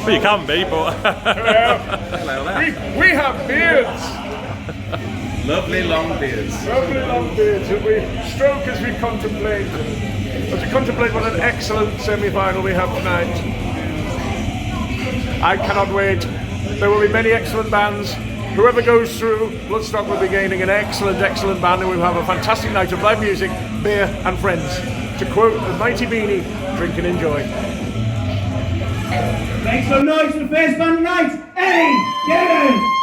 Well, you can be, but Hello there. We have beards. Lovely long beards. Lovely long beards that we stroke as we contemplate. As we contemplate what an excellent semi-final we have tonight. I cannot wait. There will be many excellent bands. Whoever goes through, Bloodstock will be gaining an excellent, excellent band, and we will have a fantastic night of live music, beer and friends. To quote the mighty Beanie, drink and enjoy. Make some noise for the first band tonight. Hey, Kevin,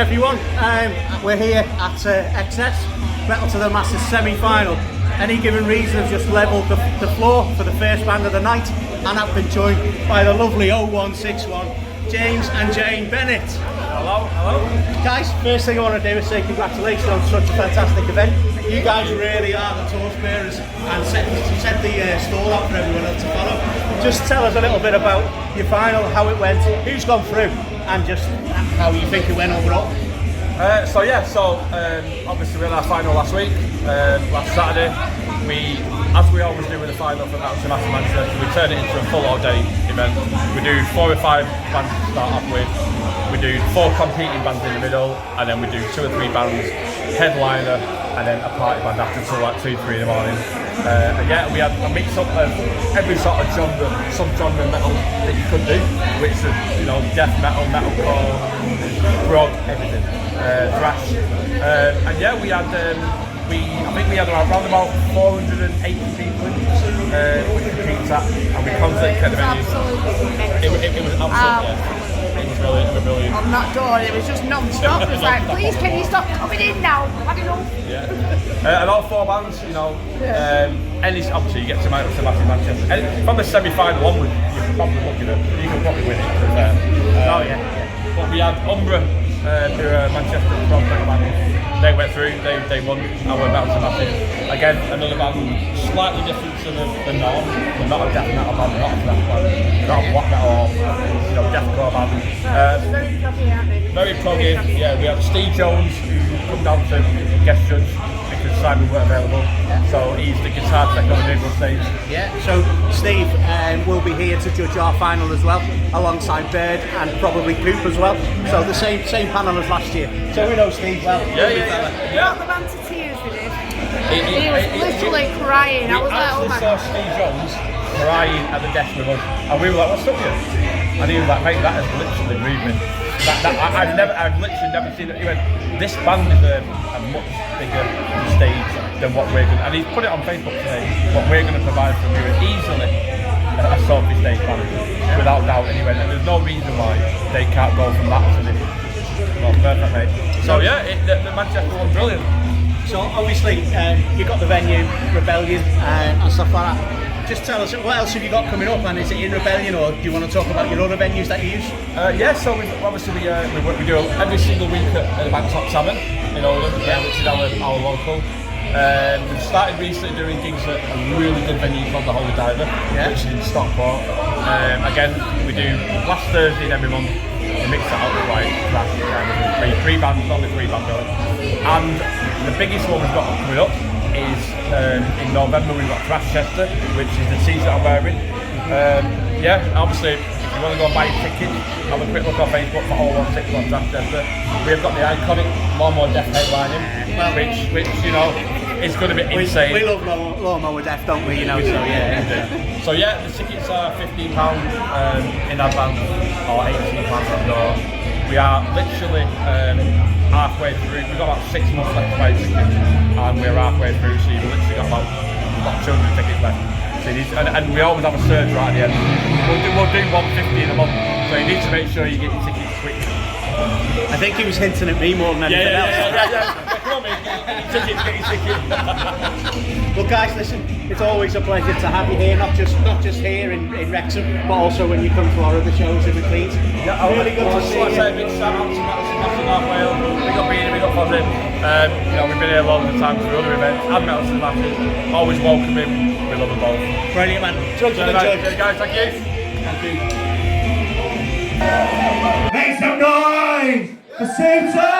everyone. We're here at XS, Metal to the Masses semi-final. Any given reason have just levelled the floor for the first band of the night, and I've been joined by the lovely 0161, James and Jane Bennett. Hello, hello. Guys, first thing I want to do is say congratulations on such a fantastic event. You guys really are the torchbearers and set the stall out for everyone else to follow. Just tell us a little bit about your final, how it went, who's gone through, and just how you think it went overall. Obviously we had our final last week, last Saturday. As we always do with the final for Metal to Massive Manchester, we turn it into a full all-day event. We do 4 or 5 bands to start off with. We do 4 competing bands in the middle, and then we do 2 or 3 bands, headliner, and then a party band after till like 2, 3 in the morning. We had a mix up of every sort of genre, sub-genre metal that you could do, which is, death metal, metalcore, prog, everything, thrash. I think we had around about 480 people in, which we peaked at, and we constantly kept the venue. It was absolutely. It was brilliant. I'm not done. It was just non-stop. It was like, please, can you stop coming in now? I don't know. Yeah. And all 4 bands, obviously you get to Massive Manchester. And from the semi-final onward, you're probably looking at, you can probably win it. But we had Umbra, who are Manchester prog metal band. They went through, they won, and we're Metal to Massive. Again, another band slightly different to the norm. We're not a death metal band, we're not a thrash band, we're not a black metal or deathcore band. Very proggy, aren't they? Very proggy, yeah. We had Steve Jones, who come down to guest judge because Simon weren't available. So he's the guitar tech on the neighbourhood stage. Yeah, so Steve will be here to judge our final as well, alongside Bird and probably Coop as well. So the same panel as last year. So we know Steve well. Got the man to tears with it. He was literally crying. I was like, oh my saw god. Steve Jones crying at the desk with us, and we were like, "What's up with you?" And he was like, "Mate, that has literally moved me. I've literally never seen it." He went, "This band is a much bigger stage than what we're going to," and he's put it on Facebook today, what we're going to provide for you is easily a Sophie stage band, without doubt. And he went, and there's no reason why they can't go from that to this. Well, perfect, mate. So the Manchester one's brilliant. So obviously you got the venue, Rebellion, and stuff like that. Just tell us, what else have you got coming up, and is it in Rebellion, or do you want to talk about your other venues that you use? So we do every single week at the Bangkok Tavern in Oldham, which is our local. We've started recently doing gigs at a really good venue called the Holy Diver, which is in Stockport. Again, we do last Thursday in every month. We mix it out with like thrash, three bands, only 3 bands going. And the biggest one we've got coming up is in November. We've got Thrash Chester, which is the t-shirt I'm wearing. Obviously, if you want to go and buy a ticket, have a quick look on Facebook for 0161 Thrash Chester. We've got the iconic More Death headlining, which is going to be insane. We love More Death, don't we? So the tickets are £15 in advance or £18 on door. We are literally halfway through. We've got about 6 months left to buy tickets, and we're halfway through. So you've literally got about 200 tickets left. So and we always have a surge right at the end. We'll do 150 in a month. So you need to make sure you get your tickets quick. I think he was hinting at me more than anything else. Come on, mate. Get your tickets. Well, guys, listen, it's always a pleasure to have you here, not just here in Wrexham, but also when you come to our other shows in the Cleans. Really good to see you. Big shout out to Massive North Wales. Big up Beanie, big up Fozzy. We've been here loads of times for other events and Metal to Massive. Always welcoming. We love them both. Brilliant, man. Drugs and enjoy. Guys, thank you. Thank you. Make some noise for SOOTO!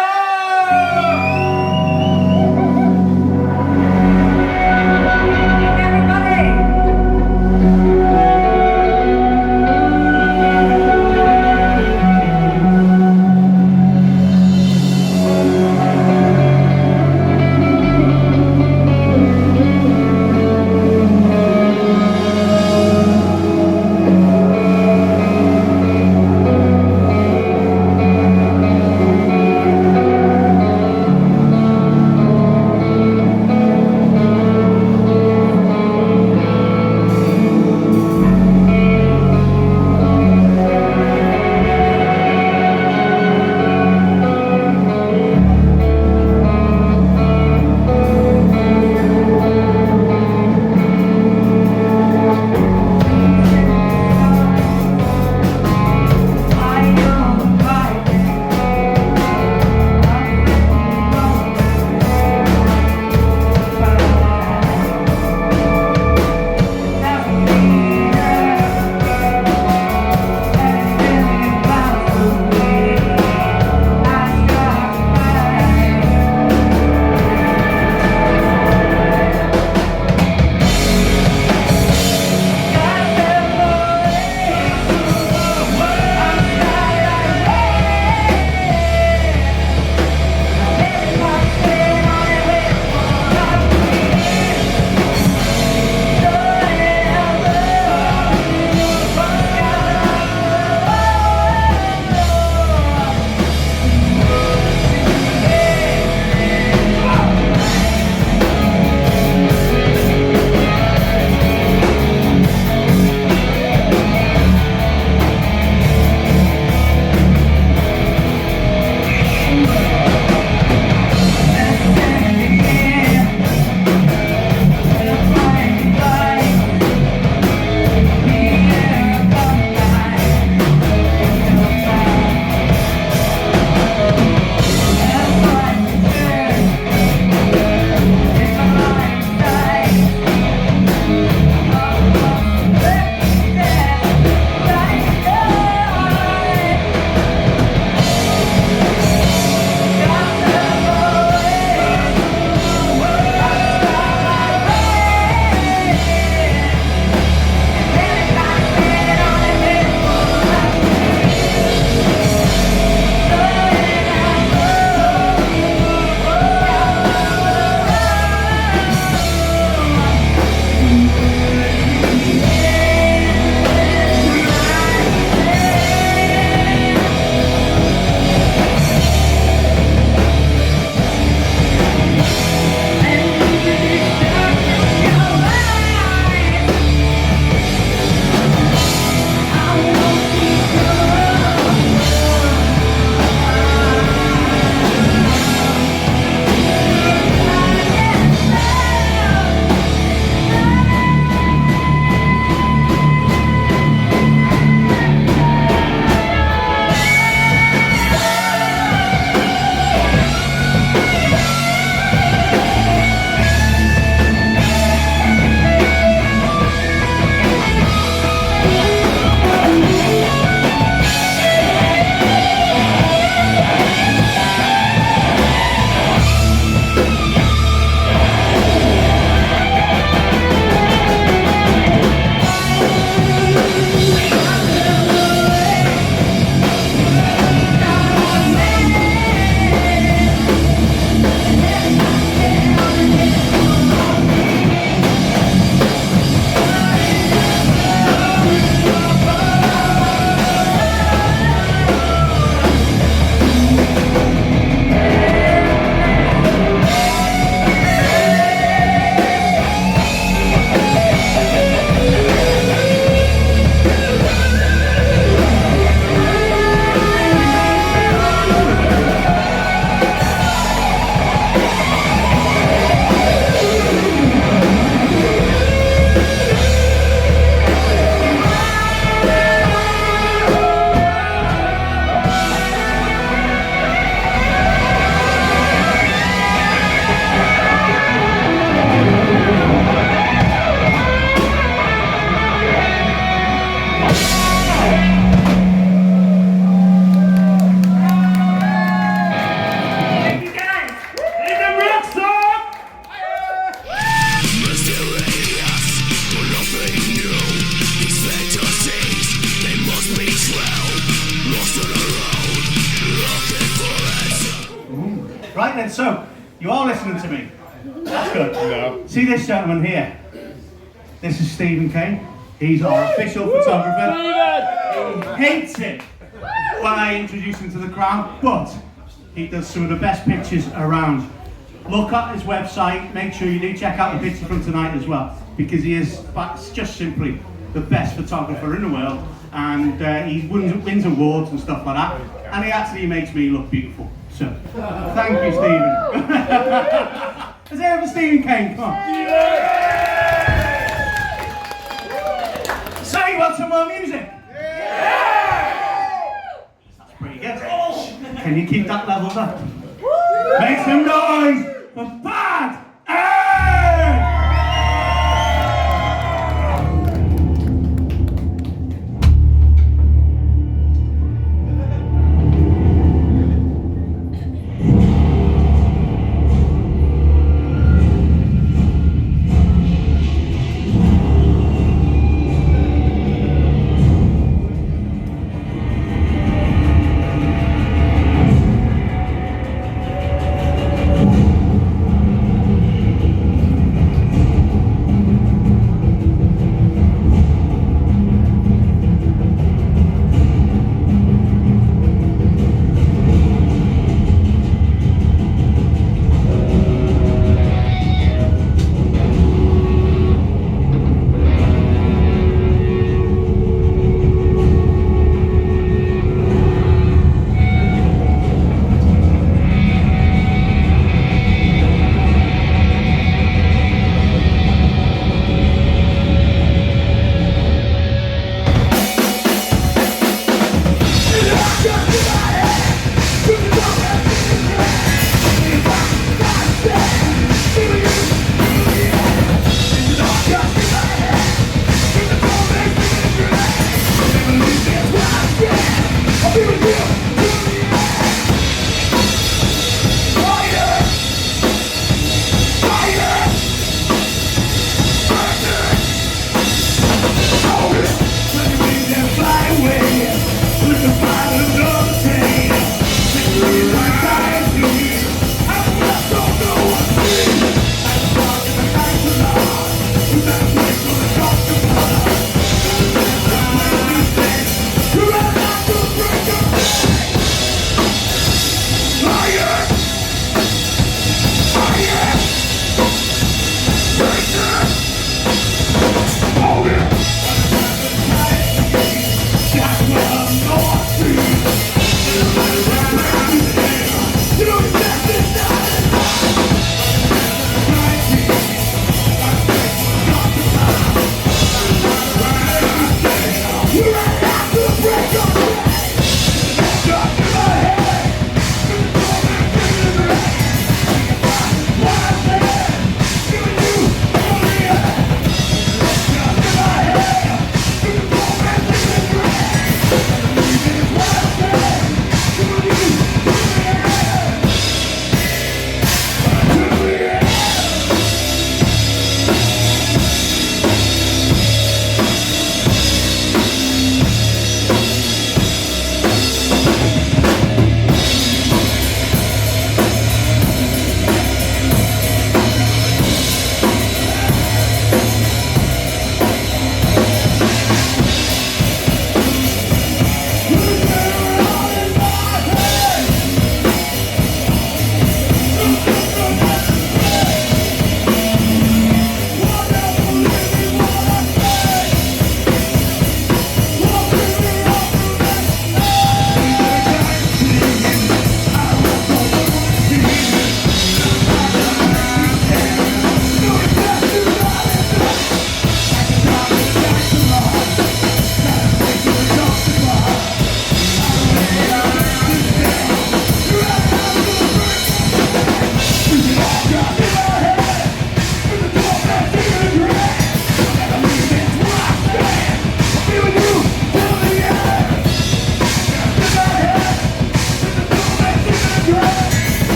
then, so you are listening to me. That's good. No. See this gentleman here? This is Stephen Kane. He's our official photographer. He hates it when I introduce him to the crowd, but he does some of the best pictures around. Look at his website, make sure you do check out the picture from tonight as well, because he is just simply the best photographer in the world, and he wins awards and stuff like that, and he actually makes me look beautiful. So, thank you, Stephen. Is there ever Stephen Kane? Come on. So you want some more music? That's pretty good. Can you keep that level up? Make some noise for Bad Egg!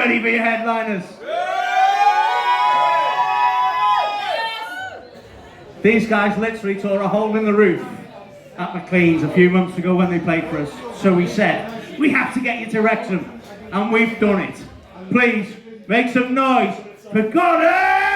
ready for your headliners? These guys literally tore a hole in the roof at McLean's a few months ago when they played for us. So we said, we have to get you to Wrexham, and we've done it. Please, make some noise for Godeth!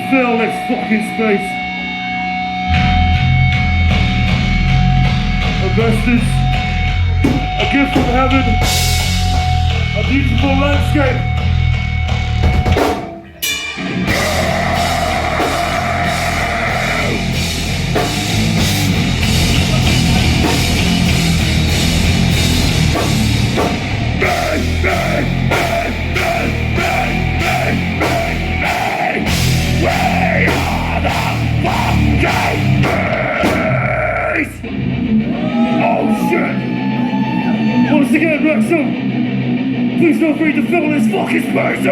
Fill this fucking space. A vestige, a gift from heaven, a beautiful landscape. Once again, Wrexham, please feel free to fill this fucking space!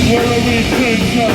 Where we came from.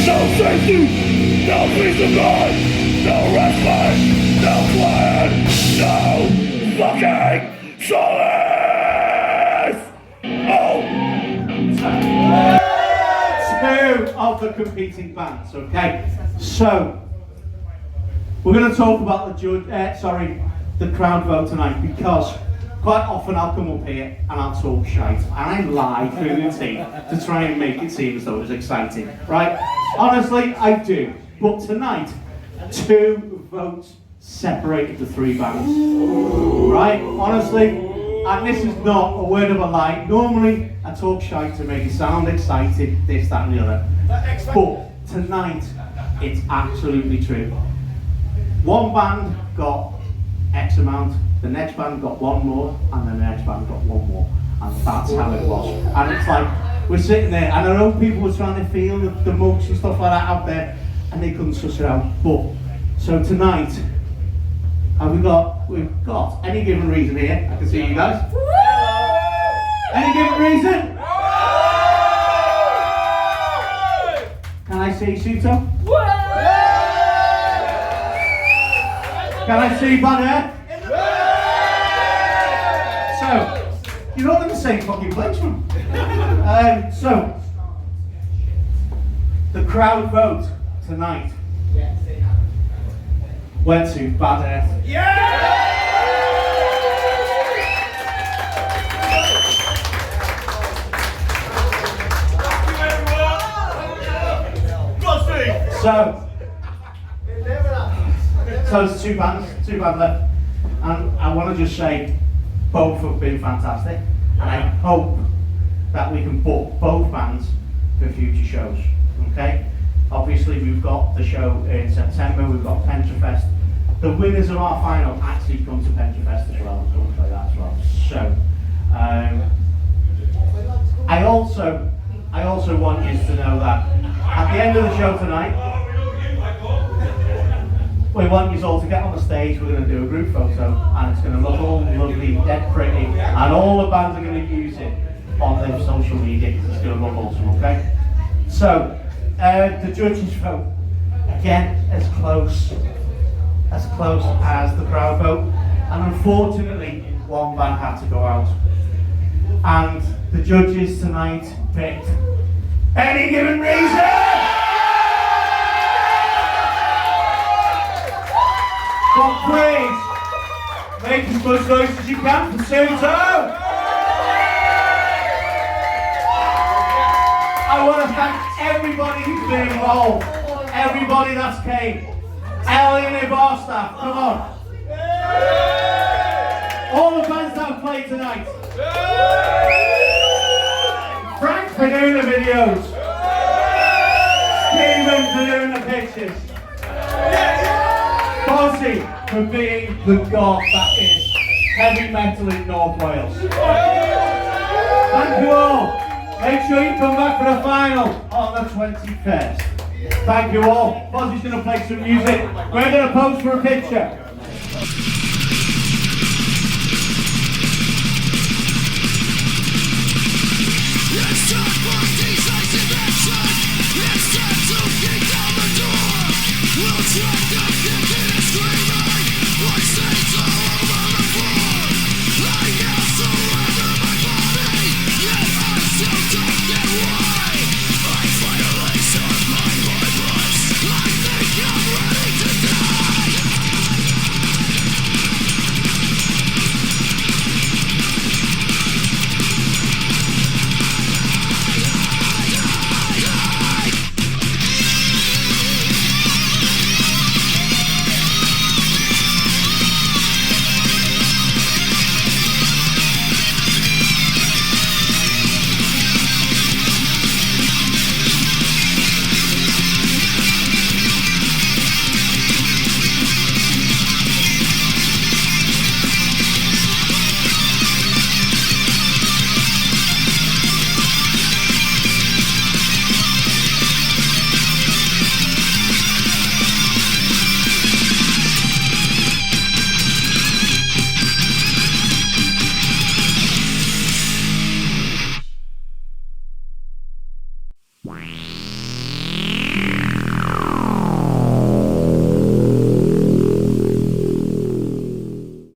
No safety, no peace of mind, no respite, no plan, no fucking solace! Oh! Two of the competing bands, okay? So, we're going to talk about the crowd vote tonight, because quite often I'll come up here and I'll talk shite and I lie through the team to try and make it seem as though it's exciting, right? Honestly, I do. But tonight, 2 votes separated the 3 bands, right? Honestly, and this is not a word of a lie. Normally, I talk shite to make it sound excited, this, that and the other. But tonight, it's absolutely true. One band got X amount, the next band got 1 more, and the next band got 1 more. And that's how it was. And it's like, we're sitting there, and I know people were trying to feel the mugs and stuff like that out there, and they couldn't suss it out. But, so tonight, we've got any given reason here. I can see you guys. Any given reason? Can I see SOOTO? Can I see Godeth? So, you're all in the same fucking place, man. So, the crowd vote tonight went to Godeth. So there's 2 bands left, and I want to just say both have been fantastic, and I hope that we can book both bands for future shows. Okay, obviously we've got the show in September, we've got Pentrafest. The winners of our final actually come to Pentrafest as well, and stuff like that as well. So I also want you to know that at the end of the show tonight, we want you all to get on the stage. We're going to do a group photo, and it's going to look all lovely, dead pretty, and all the bands are going to use it on their social media because it's going to look awesome, okay? So, the judges vote, again, as close as the crowd vote, and unfortunately, 1 band had to go out. And the judges tonight picked Any Given Reason! But please, make as much noise as you can for SOOTO! I want to thank everybody who's been involved, everybody that's came. Ellie and the bar staff, come on. All the bands that have played tonight. Frank for doing the videos. Stephen for doing the pictures. Bossy for being the god that is heavy metal in North Wales. Thank you all. Make sure you come back for the final on the 21st. Thank you all. Fozzy's going to play some music. We're going to pose for a picture.